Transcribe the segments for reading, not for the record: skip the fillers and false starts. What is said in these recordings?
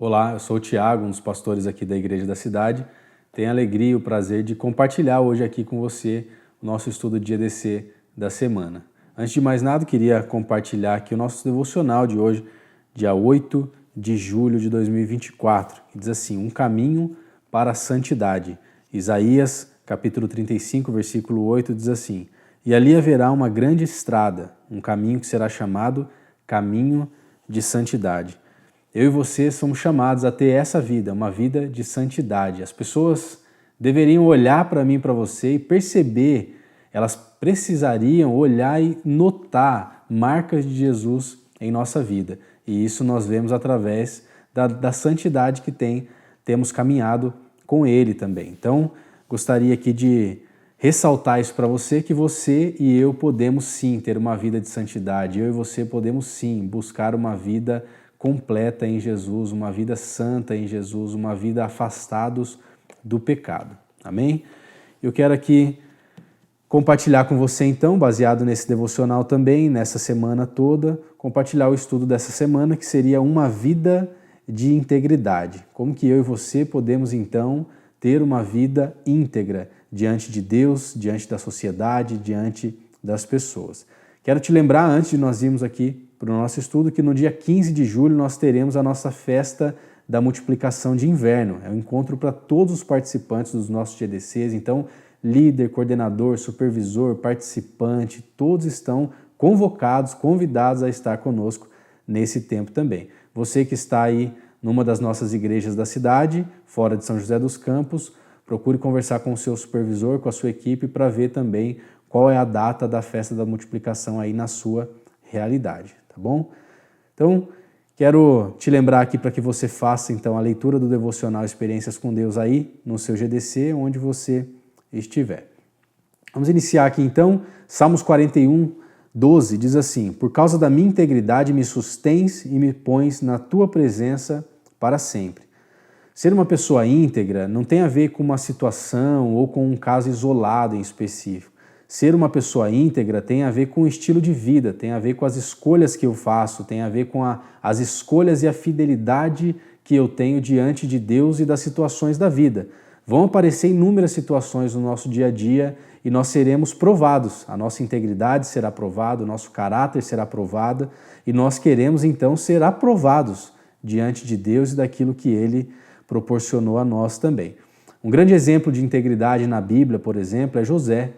Olá, eu sou o Thiago, um dos pastores aqui da Igreja da Cidade. Tenho a alegria e o prazer de compartilhar hoje aqui com você o nosso estudo de EDC da semana. Antes de mais nada, queria compartilhar aqui o nosso devocional de hoje, dia 8 de julho de 2024, que diz assim: um caminho para a santidade. Isaías, capítulo 35, versículo 8, diz assim: e ali haverá uma grande estrada, um caminho que será chamado caminho de santidade. Eu e você somos chamados a ter essa vida, uma vida de santidade. As pessoas deveriam olhar para mim e para você e perceber, elas precisariam olhar e notar marcas de Jesus em nossa vida. E isso nós vemos através da santidade que temos caminhado com Ele também. Então, gostaria aqui de ressaltar isso para você, que você e eu podemos sim ter uma vida de santidade. Eu e você podemos sim buscar uma vida completa em Jesus, uma vida santa em Jesus, uma vida afastados do pecado. Amém? Eu quero aqui compartilhar com você então, baseado nesse devocional também, nessa semana toda, compartilhar o estudo dessa semana, que seria uma vida de integridade. Como que eu e você podemos então ter uma vida íntegra diante de Deus, diante da sociedade, diante das pessoas. Quero te lembrar, antes de nós irmos aqui para o nosso estudo, que no dia 15 de julho nós teremos a nossa festa da multiplicação de inverno. É um encontro para todos os participantes dos nossos GDCs, então líder, coordenador, supervisor, participante, todos estão convocados, convidados a estar conosco nesse tempo também. Você que está aí numa das nossas igrejas da cidade, fora de São José dos Campos, procure conversar com o seu supervisor, com a sua equipe, para ver também qual é a data da festa da multiplicação aí na sua realidade, tá bom? Então, quero te lembrar aqui para que você faça então a leitura do devocional Experiências com Deus aí no seu GDC, onde você estiver. Vamos iniciar aqui então, Salmos 41, 12, diz assim: por causa da minha integridade me sustens e me pões na tua presença para sempre. Ser uma pessoa íntegra não tem a ver com uma situação ou com um caso isolado em específico. Ser uma pessoa íntegra tem a ver com o estilo de vida, tem a ver com as escolhas que eu faço, tem a ver com as escolhas e a fidelidade que eu tenho diante de Deus e das situações da vida. Vão aparecer inúmeras situações no nosso dia a dia e nós seremos provados. A nossa integridade será provada, o nosso caráter será provado e nós queremos então ser aprovados diante de Deus e daquilo que Ele proporcionou a nós também. Um grande exemplo de integridade na Bíblia, por exemplo, é José.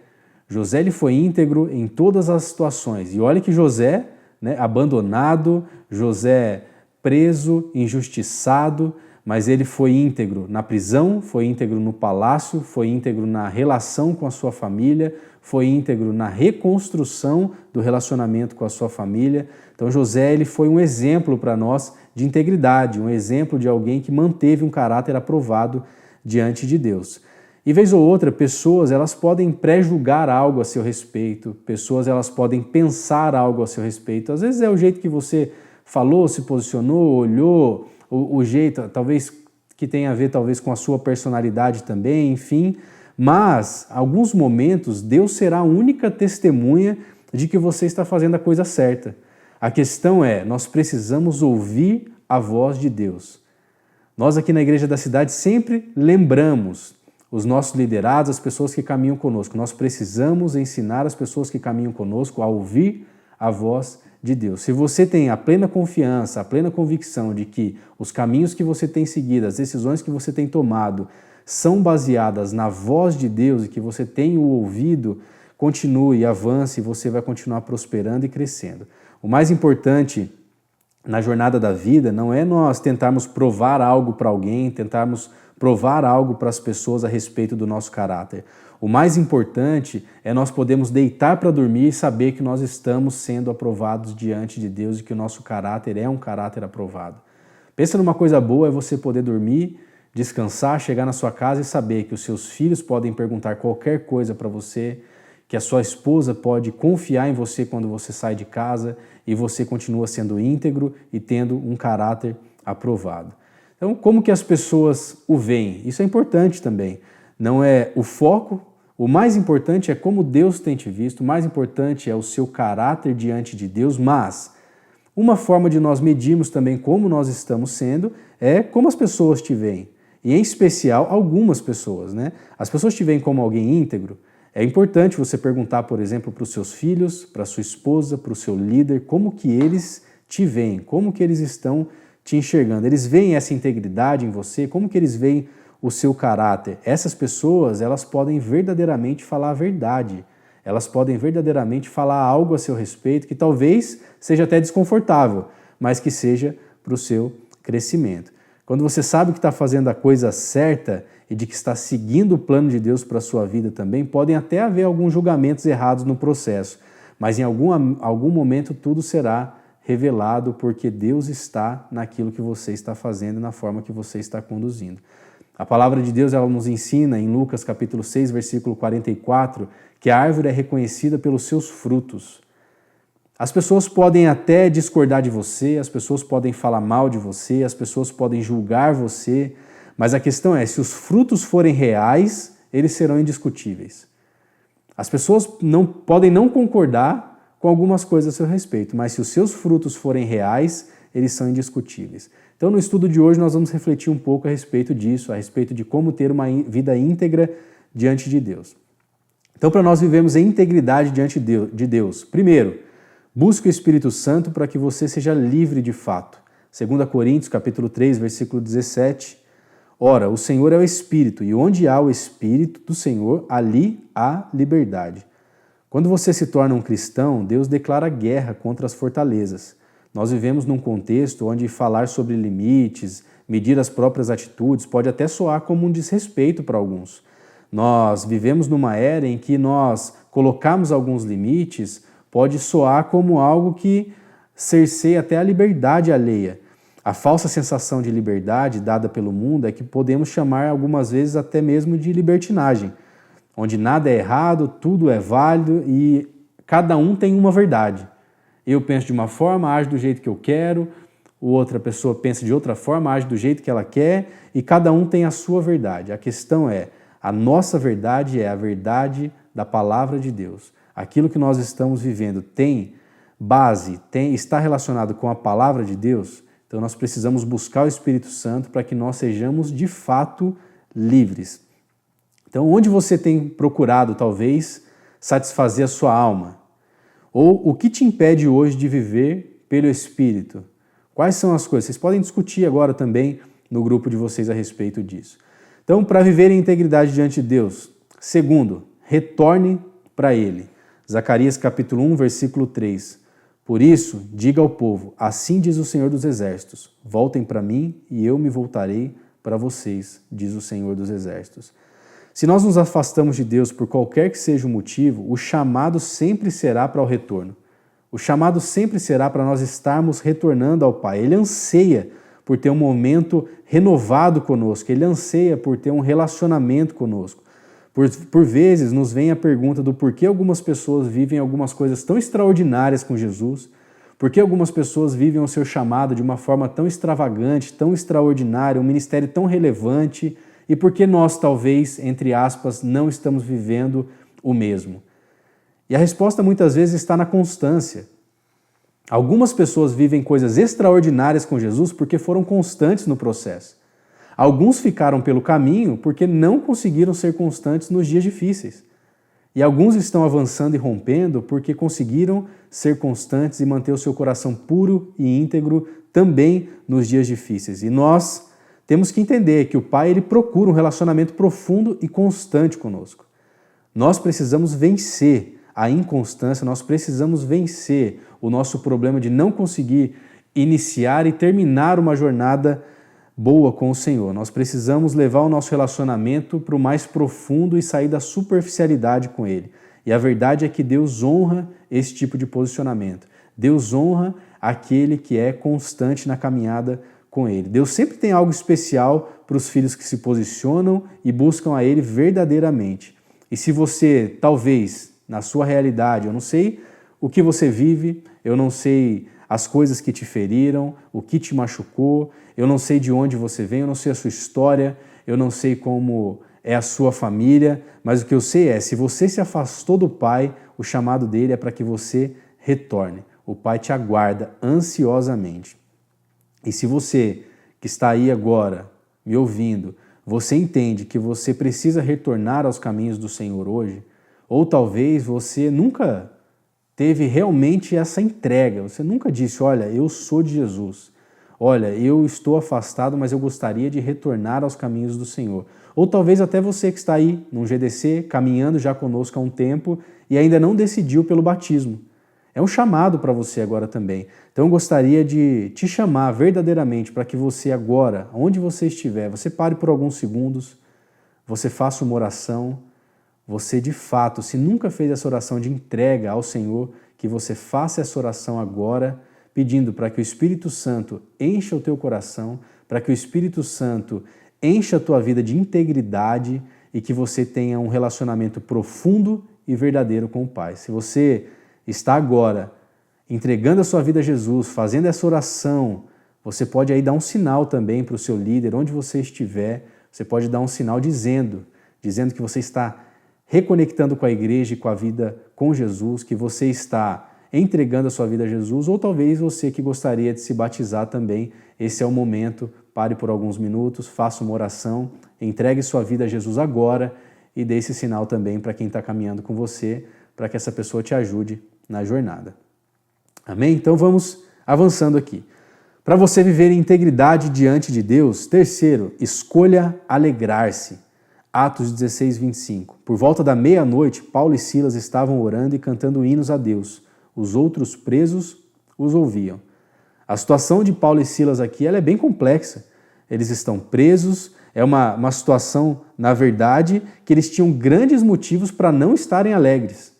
José ele foi íntegro em todas as situações. E olha que José, abandonado, José preso, injustiçado, mas ele foi íntegro na prisão, foi íntegro no palácio, foi íntegro na relação com a sua família, foi íntegro na reconstrução do relacionamento com a sua família. Então José ele foi um exemplo para nós de integridade, um exemplo de alguém que manteve um caráter aprovado diante de Deus. E vez ou outra, pessoas elas podem pré-julgar algo a seu respeito, pessoas elas podem pensar algo a seu respeito. Às vezes é o jeito que você falou, se posicionou, olhou, o jeito talvez que tenha a ver talvez com a sua personalidade também, enfim. Mas, em alguns momentos, Deus será a única testemunha de que você está fazendo a coisa certa. A questão é, nós precisamos ouvir a voz de Deus. Nós aqui na Igreja da Cidade sempre lembramos os nossos liderados, as pessoas que caminham conosco. Nós precisamos ensinar as pessoas que caminham conosco a ouvir a voz de Deus. Se você tem a plena confiança, a plena convicção de que os caminhos que você tem seguido, as decisões que você tem tomado, são baseadas na voz de Deus e que você tem o ouvido, continue, avance e você vai continuar prosperando e crescendo. O mais importante na jornada da vida não é nós tentarmos provar algo para alguém, tentarmos provar algo para as pessoas a respeito do nosso caráter. O mais importante é nós podermos deitar para dormir e saber que nós estamos sendo aprovados diante de Deus e que o nosso caráter é um caráter aprovado. Pensa numa coisa boa, é você poder dormir, descansar, chegar na sua casa e saber que os seus filhos podem perguntar qualquer coisa para você, que a sua esposa pode confiar em você quando você sai de casa e você continua sendo íntegro e tendo um caráter aprovado. Então, como que as pessoas o veem? Isso é importante também. Não é o foco, o mais importante é como Deus tem te visto, o mais importante é o seu caráter diante de Deus, mas Uma forma de nós medirmos também como nós estamos sendo é como as pessoas te veem. E em especial algumas pessoas, né? As pessoas te veem como alguém íntegro. É importante você perguntar, por exemplo, para os seus filhos, para a sua esposa, para o seu líder, como que eles te veem, como que eles estão te enxergando. Eles veem essa integridade em você, como que eles veem o seu caráter. Essas pessoas, elas podem verdadeiramente falar a verdade. Elas podem verdadeiramente falar algo a seu respeito que talvez seja até desconfortável, mas que seja para o seu crescimento. Quando você sabe que está fazendo a coisa certa e de que está seguindo o plano de Deus para a sua vida também, podem até haver alguns julgamentos errados no processo, mas em algum momento tudo será revelado porque Deus está naquilo que você está fazendo e na forma que você está conduzindo. A palavra de Deus ela nos ensina em Lucas capítulo 6, versículo 44, que a árvore é reconhecida pelos seus frutos. As pessoas podem até discordar de você, as pessoas podem falar mal de você, as pessoas podem julgar você, mas a questão é, se os frutos forem reais, eles serão indiscutíveis. As pessoas podem não concordar com algumas coisas a seu respeito, mas se os seus frutos forem reais, eles são indiscutíveis. Então, no estudo de hoje, nós vamos refletir um pouco a respeito disso, a respeito de como ter uma vida íntegra diante de Deus. Então, para nós vivermos em integridade diante de Deus, primeiro, busque o Espírito Santo para que você seja livre de fato. 2 Coríntios, capítulo 3, versículo 17. Ora, o Senhor é o Espírito, e onde há o Espírito do Senhor, ali há liberdade. Quando você se torna um cristão, Deus declara guerra contra as fortalezas. Nós vivemos num contexto onde falar sobre limites, medir as próprias atitudes, pode até soar como um desrespeito para alguns. Nós vivemos numa era em que nós colocarmos alguns limites pode soar como algo que cerceia até a liberdade alheia. A falsa sensação de liberdade dada pelo mundo é que podemos chamar algumas vezes até mesmo de libertinagem, onde nada é errado, tudo é válido e cada um tem uma verdade. Eu penso de uma forma, ajo do jeito que eu quero, outra pessoa pensa de outra forma, age do jeito que ela quer e cada um tem a sua verdade. A questão é, a nossa verdade é a verdade da palavra de Deus. Aquilo que nós estamos vivendo tem base, está relacionado com a palavra de Deus, então nós precisamos buscar o Espírito Santo para que nós sejamos de fato livres. Então, onde você tem procurado, talvez, satisfazer a sua alma? Ou o que te impede hoje de viver pelo Espírito? Quais são as coisas? Vocês podem discutir agora também no grupo de vocês a respeito disso. Então, para viver em integridade diante de Deus, segundo, retorne para Ele. Zacarias capítulo 1, versículo 3. Por isso, diga ao povo, assim diz o Senhor dos Exércitos, voltem para mim e eu me voltarei para vocês, diz o Senhor dos Exércitos. Se nós nos afastamos de Deus por qualquer que seja o motivo, o chamado sempre será para o retorno. O chamado sempre será para nós estarmos retornando ao Pai. Ele anseia por ter um momento renovado conosco, ele anseia por ter um relacionamento conosco. Por vezes nos vem a pergunta do porquê algumas pessoas vivem algumas coisas tão extraordinárias com Jesus, porquê algumas pessoas vivem o seu chamado de uma forma tão extravagante, tão extraordinária, um ministério tão relevante, e por que nós, talvez, entre aspas, não estamos vivendo o mesmo? E a resposta muitas vezes está na constância. Algumas pessoas vivem coisas extraordinárias com Jesus porque foram constantes no processo. Alguns ficaram pelo caminho porque não conseguiram ser constantes nos dias difíceis. E alguns estão avançando e rompendo porque conseguiram ser constantes e manter o seu coração puro e íntegro também nos dias difíceis. E nós temos que entender que o Pai ele procura um relacionamento profundo e constante conosco. Nós precisamos vencer a inconstância, nós precisamos vencer o nosso problema de não conseguir iniciar e terminar uma jornada boa com o Senhor. Nós precisamos levar o nosso relacionamento para o mais profundo e sair da superficialidade com Ele. E a verdade é que Deus honra esse tipo de posicionamento. Deus honra aquele que é constante na caminhada com Ele. Deus sempre tem algo especial para os filhos que se posicionam e buscam a Ele verdadeiramente. E se você, talvez, na sua realidade, eu não sei o que você vive, eu não sei as coisas que te feriram, o que te machucou, eu não sei de onde você vem, eu não sei a sua história, eu não sei como é a sua família, mas o que eu sei é, se você se afastou do Pai, o chamado dele é para que você retorne. o Pai te aguarda ansiosamente. E se você que está aí agora me ouvindo, você entende que você precisa retornar aos caminhos do Senhor hoje, ou talvez você nunca teve realmente essa entrega, você nunca disse, olha, eu sou de Jesus, olha, eu estou afastado, mas eu gostaria de retornar aos caminhos do Senhor. Ou talvez até você que está aí num GDC, caminhando já conosco há um tempo e ainda não decidiu pelo batismo. É um chamado para você agora também. Então eu gostaria de te chamar verdadeiramente para que você agora, onde você estiver, você pare por alguns segundos, você faça uma oração, você de fato, se nunca fez essa oração de entrega ao Senhor, que você faça essa oração agora, pedindo para que o Espírito Santo encha o teu coração, para que o Espírito Santo encha a tua vida de integridade e que você tenha um relacionamento profundo e verdadeiro com o Pai. Se você está agora entregando a sua vida a Jesus, fazendo essa oração, você pode aí dar um sinal também para o seu líder, onde você estiver, você pode dar um sinal dizendo que você está reconectando com a igreja e com a vida com Jesus, que você está entregando a sua vida a Jesus, ou talvez você que gostaria de se batizar também, esse é o momento, pare por alguns minutos, faça uma oração, entregue sua vida a Jesus agora e dê esse sinal também para quem está caminhando com você, para que essa pessoa te ajude na jornada. Amém? Então vamos avançando aqui. Para você viver em integridade diante de Deus, terceiro, escolha alegrar-se. Atos 16, 25. Por volta da meia-noite, Paulo e Silas estavam orando e cantando hinos a Deus. Os outros presos os ouviam. A situação de Paulo e Silas aqui ela é bem complexa. Eles estão presos, é uma situação, na verdade, que eles tinham grandes motivos para não estarem alegres.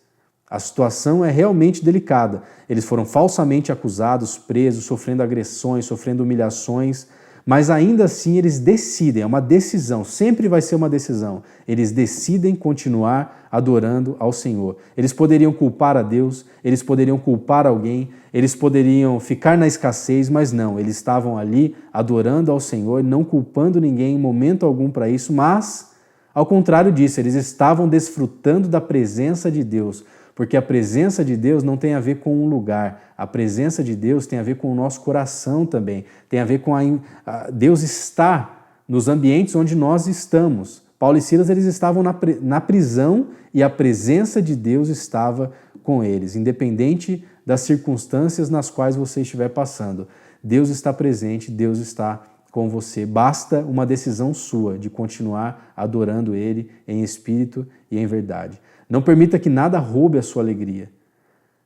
A situação é realmente delicada. Eles foram falsamente acusados, presos, sofrendo agressões, sofrendo humilhações, mas ainda assim eles decidem, é uma decisão, sempre vai ser uma decisão. Eles decidem continuar adorando ao Senhor. Eles poderiam culpar a Deus, eles poderiam culpar alguém, eles poderiam ficar na escassez, mas não, eles estavam ali adorando ao Senhor, não culpando ninguém em momento algum para isso, mas, ao contrário disso, eles estavam desfrutando da presença de Deus, porque a presença de Deus não tem a ver com um lugar, a presença de Deus tem a ver com o nosso coração também, tem a ver com Deus estar nos ambientes onde nós estamos. Paulo e Silas eles estavam na prisão e a presença de Deus estava com eles, independente das circunstâncias nas quais você estiver passando. Deus está presente, Deus está com você. Basta uma decisão sua de continuar adorando Ele em espírito e em verdade. Não permita que nada roube a sua alegria.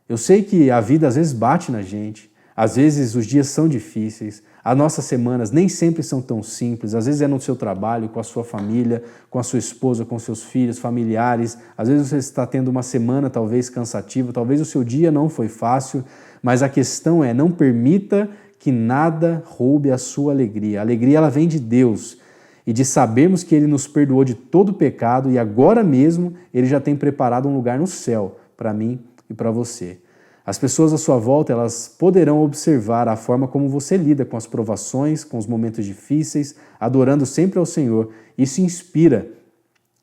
Eu sei que a vida às vezes bate na gente, às vezes os dias são difíceis, as nossas semanas nem sempre são tão simples, às vezes é no seu trabalho, com a sua família, com a sua esposa, com seus filhos, familiares, às vezes você está tendo uma semana talvez cansativa, talvez o seu dia não foi fácil, mas a questão é, não permita que nada roube a sua alegria. A alegria ela vem de Deus, e de sabermos que Ele nos perdoou de todo pecado e agora mesmo Ele já tem preparado um lugar no céu para mim e para você. As pessoas à sua volta, elas poderão observar a forma como você lida com as provações, com os momentos difíceis, adorando sempre ao Senhor. Isso inspira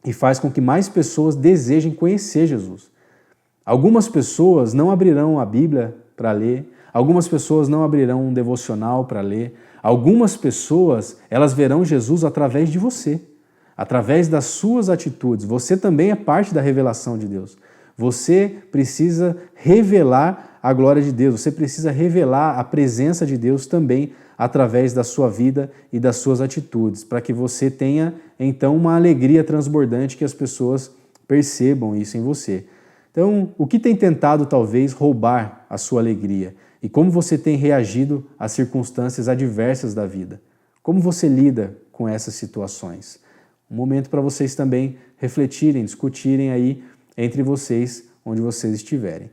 e faz com que mais pessoas desejem conhecer Jesus. Algumas pessoas não abrirão a Bíblia para ler, algumas pessoas não abrirão um devocional para ler, algumas pessoas, elas verão Jesus através de você, através das suas atitudes. Você também é parte da revelação de Deus. Você precisa revelar a glória de Deus, você precisa revelar a presença de Deus também através da sua vida e das suas atitudes, para que você tenha, então, uma alegria transbordante que as pessoas percebam isso em você. Então, o que tem tentado, talvez, roubar a sua alegria? E como você tem reagido às circunstâncias adversas da vida? Como você lida com essas situações? Um momento para vocês também refletirem, discutirem aí entre vocês, onde vocês estiverem.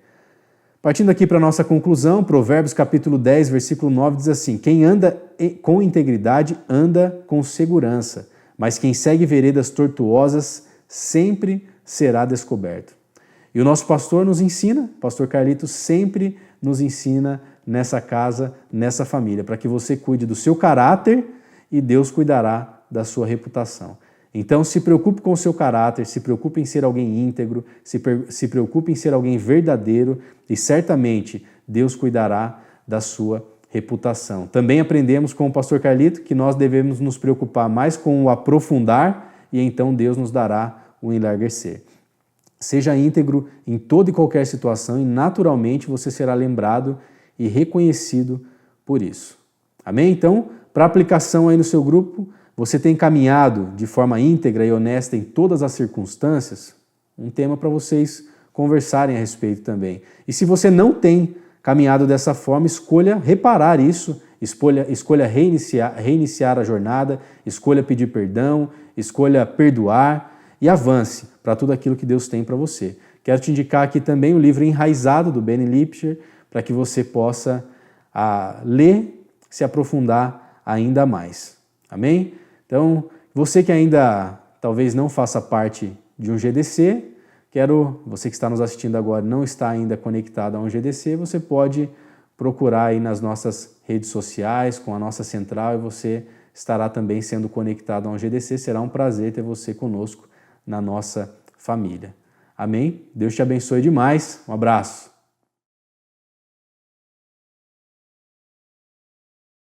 Partindo aqui para a nossa conclusão, Provérbios capítulo 10, versículo 9 diz assim: quem anda com integridade anda com segurança, mas quem segue veredas tortuosas sempre será descoberto. E o nosso pastor nos ensina, pastor Carlito sempre nos ensina nessa casa, nessa família, para que você cuide do seu caráter e Deus cuidará da sua reputação. Então se preocupe com o seu caráter, se preocupe em ser alguém íntegro, se preocupe em ser alguém verdadeiro e certamente Deus cuidará da sua reputação. Também aprendemos com o pastor Carlito que nós devemos nos preocupar mais com o aprofundar e então Deus nos dará o enlarguecer. Seja íntegro em toda e qualquer situação e naturalmente você será lembrado e reconhecido por isso. Amém? Então, para aplicação aí no seu grupo, você tem caminhado de forma íntegra e honesta em todas as circunstâncias? Um tema para vocês conversarem a respeito também. E se você não tem caminhado dessa forma, escolha reparar isso, escolha reiniciar a jornada, escolha pedir perdão, escolha perdoar e avance para tudo aquilo que Deus tem para você. Quero te indicar aqui também o livro Enraizado, do Benny Lipscher, para que você possa ler, se aprofundar ainda mais. Amém? Então, você que ainda talvez não faça parte de um GDC, você que está nos assistindo agora não está ainda conectado a um GDC, você pode procurar aí nas nossas redes sociais, com a nossa central, e você estará também sendo conectado a um GDC. Será um prazer ter você conosco na nossa família. Amém? Deus te abençoe demais. Um abraço.